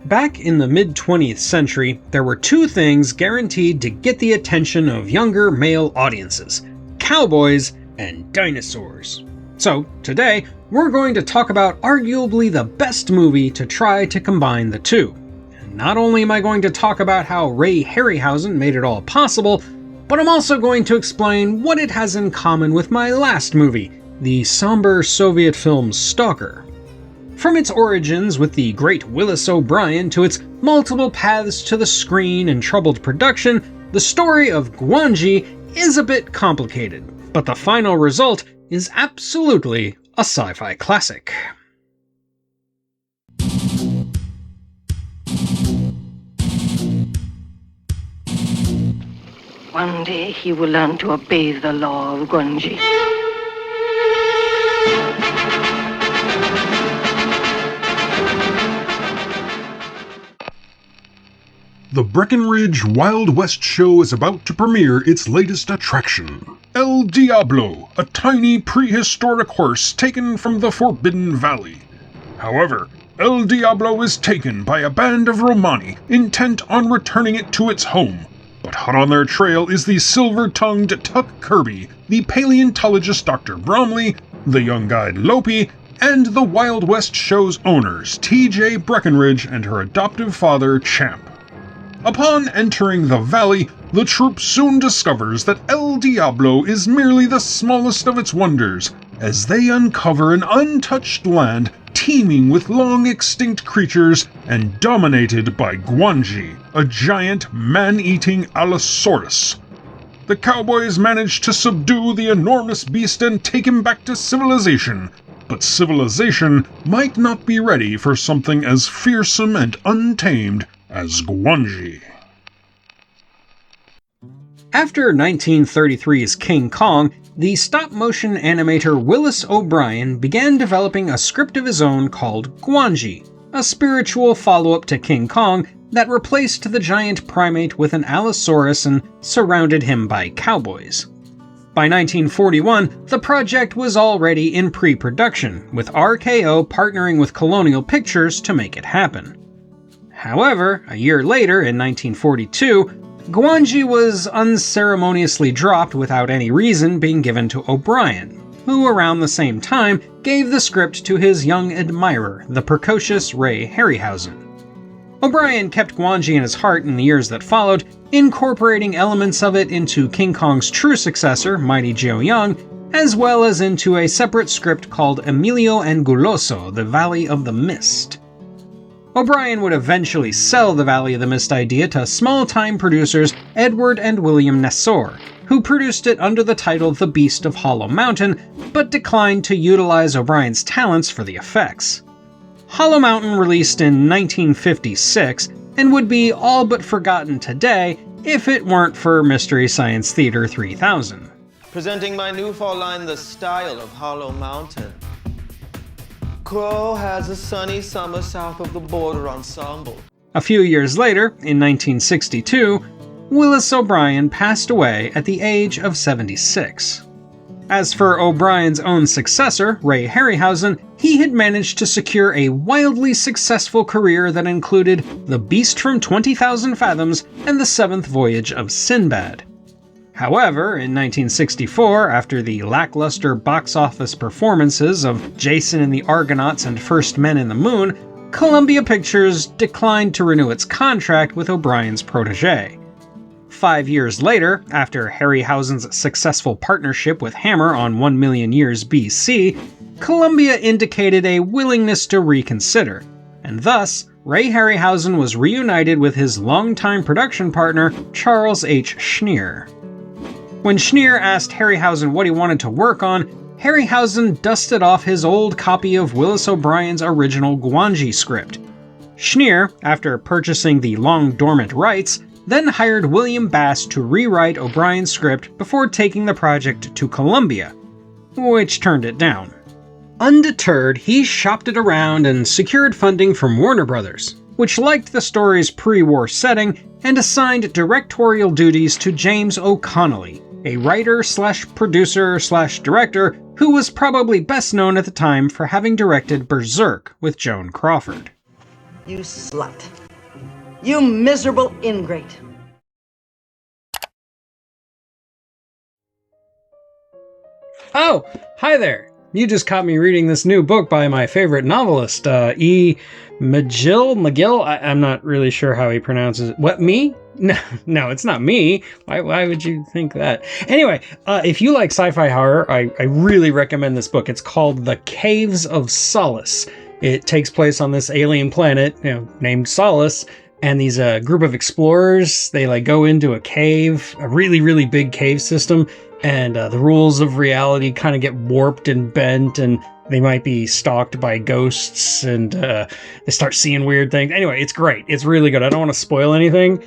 Back in the mid-20th century, there were two things guaranteed to get the attention of younger male audiences: cowboys and dinosaurs. So, today, we're going to talk about arguably the best movie to try to combine the two. And not only am I going to talk about how Ray Harryhausen made it all possible, but I'm also going to explain what it has in common with my last movie, the somber Soviet film Stalker. From its origins with the great Willis O'Brien to its multiple paths to the screen and troubled production, the story of GWANGI is a bit complicated, but the final result is absolutely a sci-fi classic. One day he will learn to obey the law of GWANGI. The Breckenridge Wild West Show is about to premiere its latest attraction, El Diablo, a tiny prehistoric horse taken from the Forbidden Valley. However, El Diablo is taken by a band of Romani intent on returning it to its home. But hot on their trail is the silver-tongued Tuck Kirby, the paleontologist Dr. Bromley, the young guide Lopi, and the Wild West Show's owners, T.J. Breckenridge and her adoptive father, Champ. Upon entering the valley, the troupe soon discovers that El Diablo is merely the smallest of its wonders, as they uncover an untouched land teeming with long-extinct creatures and dominated by GWANGI, a giant man-eating Allosaurus. The Cowboys manage to subdue the enormous beast and take him back to civilization, but civilization might not be ready for something as fearsome and untamed as GWANGI. After 1933's King Kong, the stop-motion animator Willis O'Brien began developing a script of his own called GWANGI, a spiritual follow-up to King Kong that replaced the giant primate with an Allosaurus and surrounded him by cowboys. By 1941, the project was already in pre-production, with RKO partnering with Colonial Pictures to make it happen. However, a year later, in 1942, GWANGI was unceremoniously dropped without any reason being given to O'Brien, who around the same time gave the script to his young admirer, the precocious Ray Harryhausen. O'Brien kept GWANGI in his heart in the years that followed, incorporating elements of it into King Kong's true successor, Mighty Joe Young, as well as into a separate script called Emilio Anguloso, The Valley of the Mist. O'Brien would eventually sell the Valley of the Mist idea to small-time producers Edward and William Nassor, who produced it under the title The Beast of Hollow Mountain, but declined to utilize O'Brien's talents for the effects. Hollow Mountain released in 1956, and would be all but forgotten today if it weren't for Mystery Science Theater 3000. Presenting my new fall line, The Style of Hollow Mountain. Crow has a sunny summer south of the border ensemble. A few years later, in 1962, Willis O'Brien passed away at the age of 76. As for O'Brien's own successor, Ray Harryhausen, he had managed to secure a wildly successful career that included The Beast from 20,000 Fathoms and The Seventh Voyage of Sinbad. However, in 1964, after the lackluster box office performances of Jason and the Argonauts and First Men in the Moon, Columbia Pictures declined to renew its contract with O'Brien's protege. 5 years later, after Harryhausen's successful partnership with Hammer on 1 Million Years BC, Columbia indicated a willingness to reconsider, and thus, Ray Harryhausen was reunited with his longtime production partner, Charles H. Schneer. When Schneer asked Harryhausen what he wanted to work on, Harryhausen dusted off his old copy of Willis O'Brien's original GWANGI script. Schneer, after purchasing the long-dormant rights, then hired William Bass to rewrite O'Brien's script before taking the project to Columbia, which turned it down. Undeterred, he shopped it around and secured funding from Warner Brothers, which liked the story's pre-war setting and assigned directorial duties to James O'Connelly, a writer-slash-producer-slash-director who was probably best known at the time for having directed Berserk with Joan Crawford. You slut. You miserable ingrate. Oh, hi there. You just caught me reading this new book by my favorite novelist, E. McGill? I'm not really sure how he pronounces it. What, me? No, it's not me. Why would you think that? Anyway, if you like sci-fi horror, I really recommend this book. It's called The Caves of Solace. It takes place on this alien planet, named Solace, and these group of explorers, they go into a cave, a really, really big cave system, and the rules of reality kind of get warped and bent, and they might be stalked by ghosts, and they start seeing weird things. Anyway, it's great. It's really good. I don't want to spoil anything,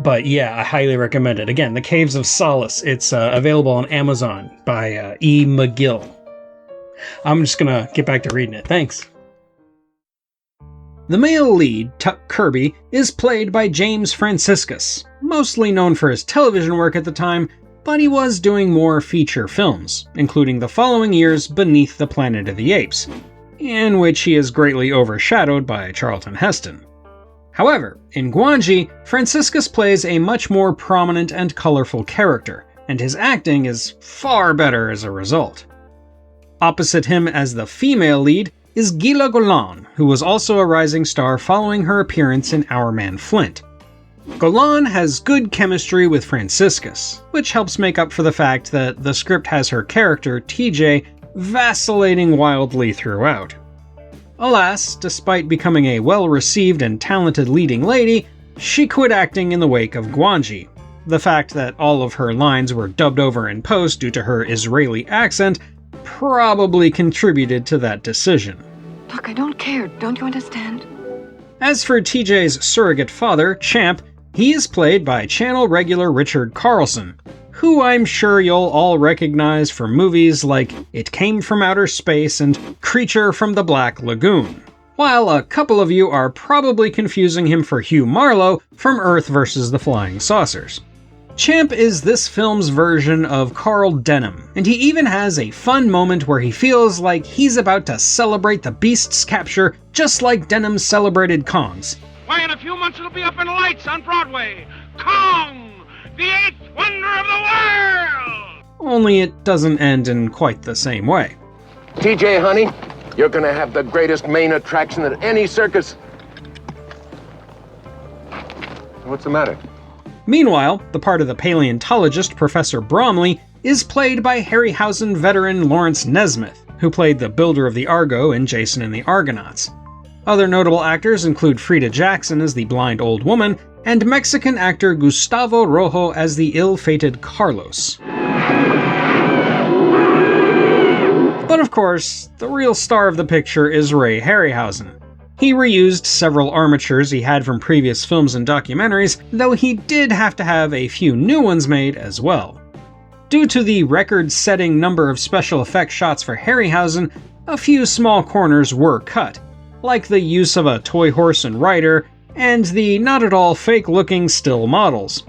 but yeah, I highly recommend it. Again, The Caves of Solace. It's available on Amazon by E. McGill. I'm just gonna get back to reading it. Thanks. The male lead, Tuck Kirby, is played by James Franciscus, mostly known for his television work at the time, but he was doing more feature films, including the following year's Beneath the Planet of the Apes, in which he is greatly overshadowed by Charlton Heston. However, in GWANGI, Franciscus plays a much more prominent and colorful character, and his acting is far better as a result. Opposite him as the female lead is Gila Golan, who was also a rising star following her appearance in Our Man Flint. Golan has good chemistry with Franciscus, which helps make up for the fact that the script has her character, TJ, vacillating wildly throughout. Alas, despite becoming a well-received and talented leading lady, she quit acting in the wake of GWANGI. The fact that all of her lines were dubbed over in post due to her Israeli accent probably contributed to that decision. Look, I don't care. Don't you understand? As for TJ's surrogate father, Champ, he is played by channel regular Richard Carlson, who I'm sure you'll all recognize from movies like It Came from Outer Space and Creature from the Black Lagoon, while a couple of you are probably confusing him for Hugh Marlowe from Earth vs. the Flying Saucers. Champ is this film's version of Carl Denham, and he even has a fun moment where he feels like he's about to celebrate the beast's capture just like Denham celebrated Kong's. Why, in a few months it'll be up in lights on Broadway! Kong! The eighth wonder of the world! Only it doesn't end in quite the same way. TJ, honey, you're gonna have the greatest main attraction at any circus. What's the matter? Meanwhile, the part of the paleontologist Professor Bromley is played by Harryhausen veteran Lawrence Nesmith, who played the builder of the Argo in Jason and the Argonauts. Other notable actors include Frida Jackson as the blind old woman, and Mexican actor Gustavo Rojo as the ill-fated Carlos. But of course, the real star of the picture is Ray Harryhausen. He reused several armatures he had from previous films and documentaries, though he did have to have a few new ones made as well. Due to the record-setting number of special effects shots for Harryhausen, a few small corners were cut, like the use of a toy horse and rider, and the not-at-all fake-looking still models.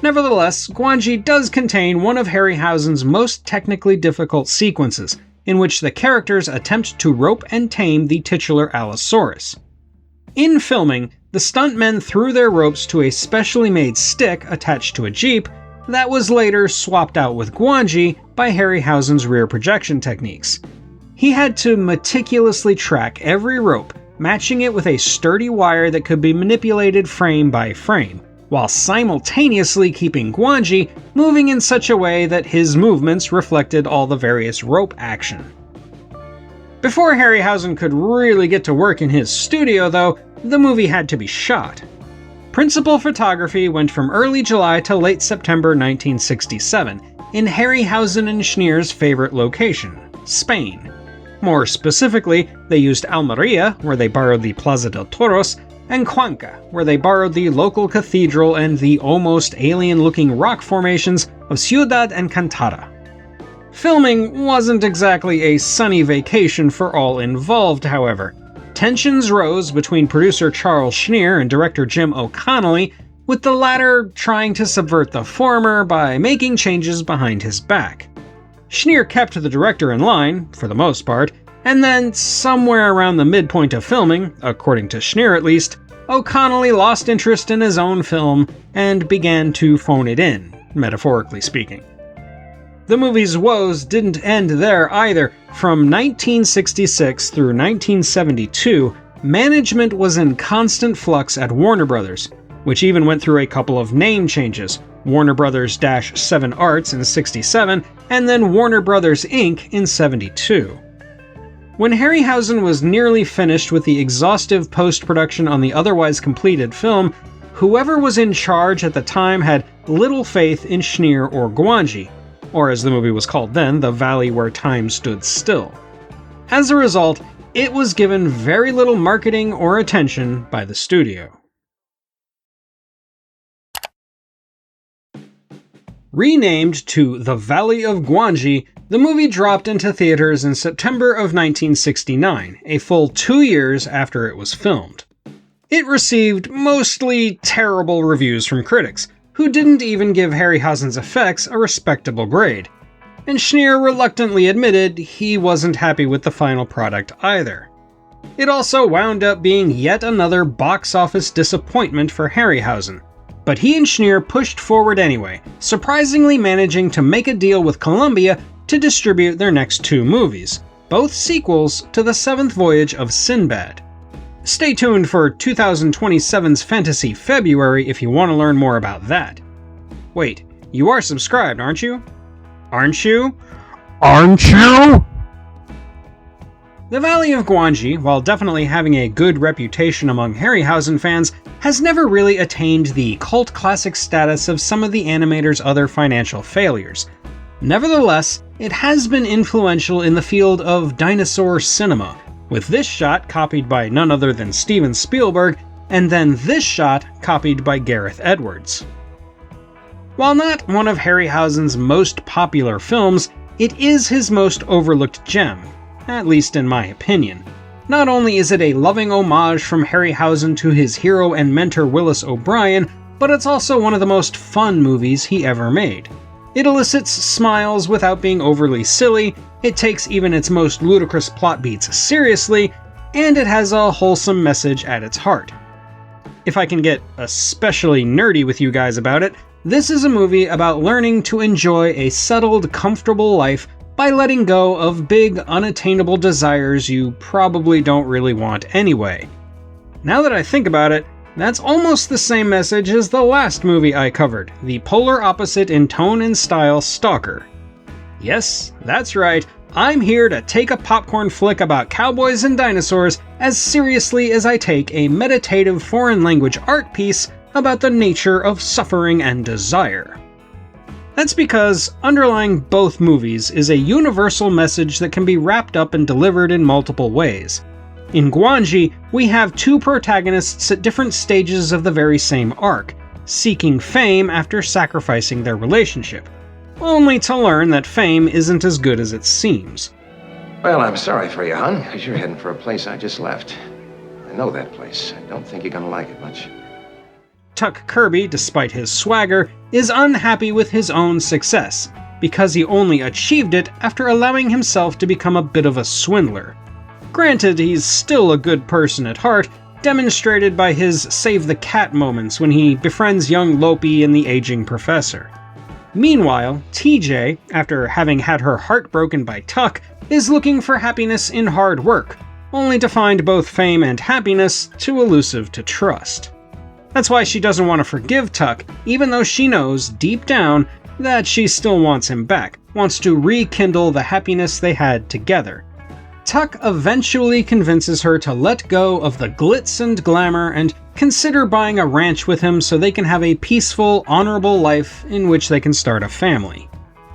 Nevertheless, GWANGI does contain one of Harryhausen's most technically difficult sequences, in which the characters attempt to rope and tame the titular Allosaurus. In filming, the stuntmen threw their ropes to a specially made stick attached to a jeep that was later swapped out with GWANGI by Harryhausen's rear projection techniques. He had to meticulously track every rope, matching it with a sturdy wire that could be manipulated frame by frame, while simultaneously keeping GWANGI moving in such a way that his movements reflected all the various rope action. Before Harryhausen could really get to work in his studio, though, the movie had to be shot. Principal photography went from early July to late September 1967, in Harryhausen and Schneer's favorite location, Spain. More specifically, they used Almeria, where they borrowed the Plaza del Toros, and Cuenca, where they borrowed the local cathedral and the almost alien-looking rock formations of Ciudad Encantada. Filming wasn't exactly a sunny vacation for all involved, however. Tensions rose between producer Charles Schneer and director Jim O'Connelly, with the latter trying to subvert the former by making changes behind his back. Schneer kept the director in line, for the most part, And then, somewhere around the midpoint of filming, according to Schneer at least, O'Connelly lost interest in his own film and began to phone it in, metaphorically speaking. The movie's woes didn't end there either. From 1966 through 1972, management was in constant flux at Warner Brothers, which even went through a couple of name changes, Warner Brothers-7 Arts in 67, and then Warner Brothers Inc. in 72. When Harryhausen was nearly finished with the exhaustive post-production on the otherwise completed film, whoever was in charge at the time had little faith in Schneer or GWANGI, or as the movie was called then, The Valley Where Time Stood Still. As a result, it was given very little marketing or attention by the studio. Renamed to The Valley of GWANGI, the movie dropped into theaters in September of 1969, a full 2 years after it was filmed. It received mostly terrible reviews from critics, who didn't even give Harryhausen's effects a respectable grade. And Schneer reluctantly admitted he wasn't happy with the final product either. It also wound up being yet another box office disappointment for Harryhausen, but he and Schneer pushed forward anyway, surprisingly managing to make a deal with Columbia to distribute their next 2 movies, both sequels to The Seventh Voyage of Sinbad. Stay tuned for 2027's Fantasy February if you want to learn more about that. Wait, you are subscribed, aren't you? Aren't you? Aren't you? The Valley of GWANGI, while definitely having a good reputation among Harryhausen fans, has never really attained the cult classic status of some of the animator's other financial failures. Nevertheless, it has been influential in the field of dinosaur cinema, with this shot copied by none other than Steven Spielberg, and then this shot copied by Gareth Edwards. While not one of Harryhausen's most popular films, it is his most overlooked gem, at least in my opinion. Not only is it a loving homage from Harryhausen to his hero and mentor Willis O'Brien, but it's also one of the most fun movies he ever made. It elicits smiles without being overly silly, it takes even its most ludicrous plot beats seriously, and it has a wholesome message at its heart. If I can get especially nerdy with you guys about it, this is a movie about learning to enjoy a settled, comfortable life by letting go of big, unattainable desires you probably don't really want anyway. Now that I think about it, that's almost the same message as the last movie I covered, the polar opposite in tone and style Stalker. Yes, that's right, I'm here to take a popcorn flick about cowboys and dinosaurs as seriously as I take a meditative foreign language art piece about the nature of suffering and desire. That's because underlying both movies is a universal message that can be wrapped up and delivered in multiple ways. In GWANGI, we have 2 protagonists at different stages of the very same arc, seeking fame after sacrificing their relationship, only to learn that fame isn't as good as it seems. Well, I'm sorry for you, hon, because you're heading for a place I just left. I know that place. I don't think you're gonna like it much. Tuck Kirby, despite his swagger, is unhappy with his own success, because he only achieved it after allowing himself to become a bit of a swindler. Granted, he's still a good person at heart, demonstrated by his save the cat moments when he befriends young Lopi and the aging professor. Meanwhile, TJ, after having had her heart broken by Tuck, is looking for happiness in hard work, only to find both fame and happiness too elusive to trust. That's why she doesn't want to forgive Tuck, even though she knows, deep down, that she still wants him back, wants to rekindle the happiness they had together. Tuck eventually convinces her to let go of the glitz and glamour and consider buying a ranch with him so they can have a peaceful, honorable life in which they can start a family.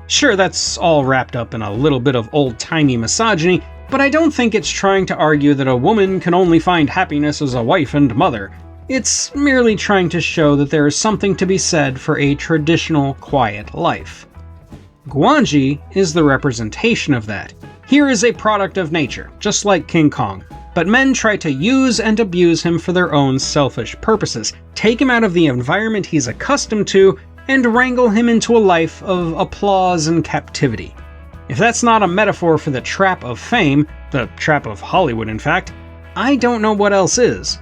Sure, that's all wrapped up in a little bit of old-timey misogyny, but I don't think it's trying to argue that a woman can only find happiness as a wife and mother. It's merely trying to show that there is something to be said for a traditional, quiet life. GWANGI is the representation of that. Here is a product of nature, just like King Kong, but men try to use and abuse him for their own selfish purposes, take him out of the environment he's accustomed to, and wrangle him into a life of applause and captivity. If that's not a metaphor for the trap of fame, the trap of Hollywood in fact, I don't know what else is.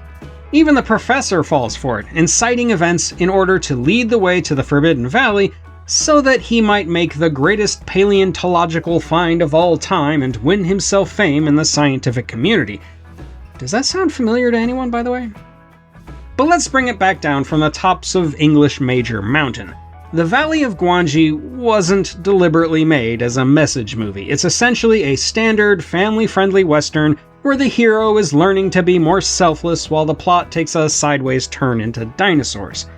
Even the professor falls for it, inciting events in order to lead the way to the Forbidden Valley so that he might make the greatest paleontological find of all time and win himself fame in the scientific community. Does that sound familiar to anyone, by the way? But let's bring it back down from the tops of English Major Mountain. The Valley of GWANGI wasn't deliberately made as a message movie. It's essentially a standard, family-friendly western where the hero is learning to be more selfless while the plot takes a sideways turn into dinosaurs.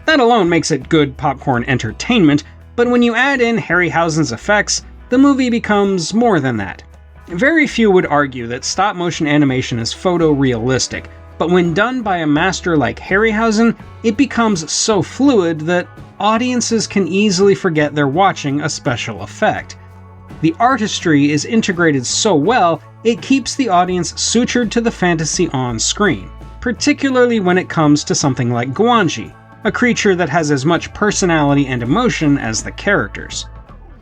That alone makes it good popcorn entertainment, but when you add in Harryhausen's effects, the movie becomes more than that. Very few would argue that stop-motion animation is photorealistic, but when done by a master like Harryhausen, it becomes so fluid that audiences can easily forget they're watching a special effect. The artistry is integrated so well, it keeps the audience sutured to the fantasy on screen, particularly when it comes to something like GWANGI, a creature that has as much personality and emotion as the characters.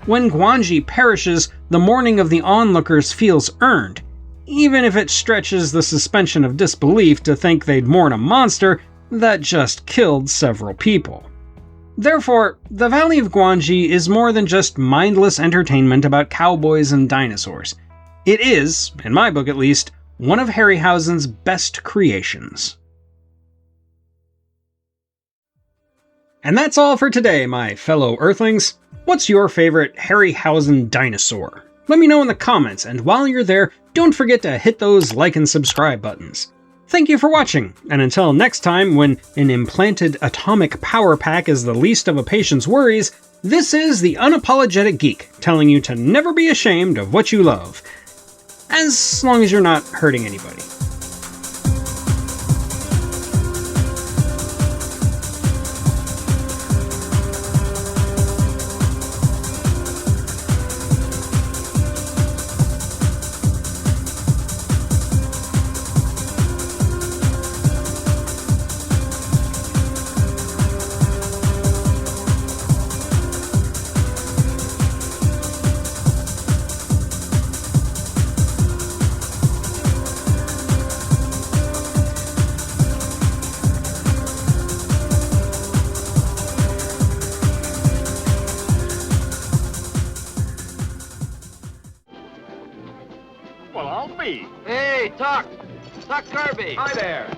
When GWANGI perishes, the mourning of the onlookers feels earned, even if it stretches the suspension of disbelief to think they'd mourn a monster that just killed several people. Therefore, the Valley of GWANGI is more than just mindless entertainment about cowboys and dinosaurs. It is, in my book at least, one of Harryhausen's best creations. And that's all for today, my fellow Earthlings. What's your favorite Harryhausen dinosaur? Let me know in the comments, and while you're there, don't forget to hit those like and subscribe buttons. Thank you for watching, and until next time when an implanted atomic power pack is the least of a patient's worries, this is the Unapologetic Geek, telling you to never be ashamed of what you love. As long as you're not hurting anybody. Well, I'll be. Hey, Tuck! Tuck Kirby! Hi there.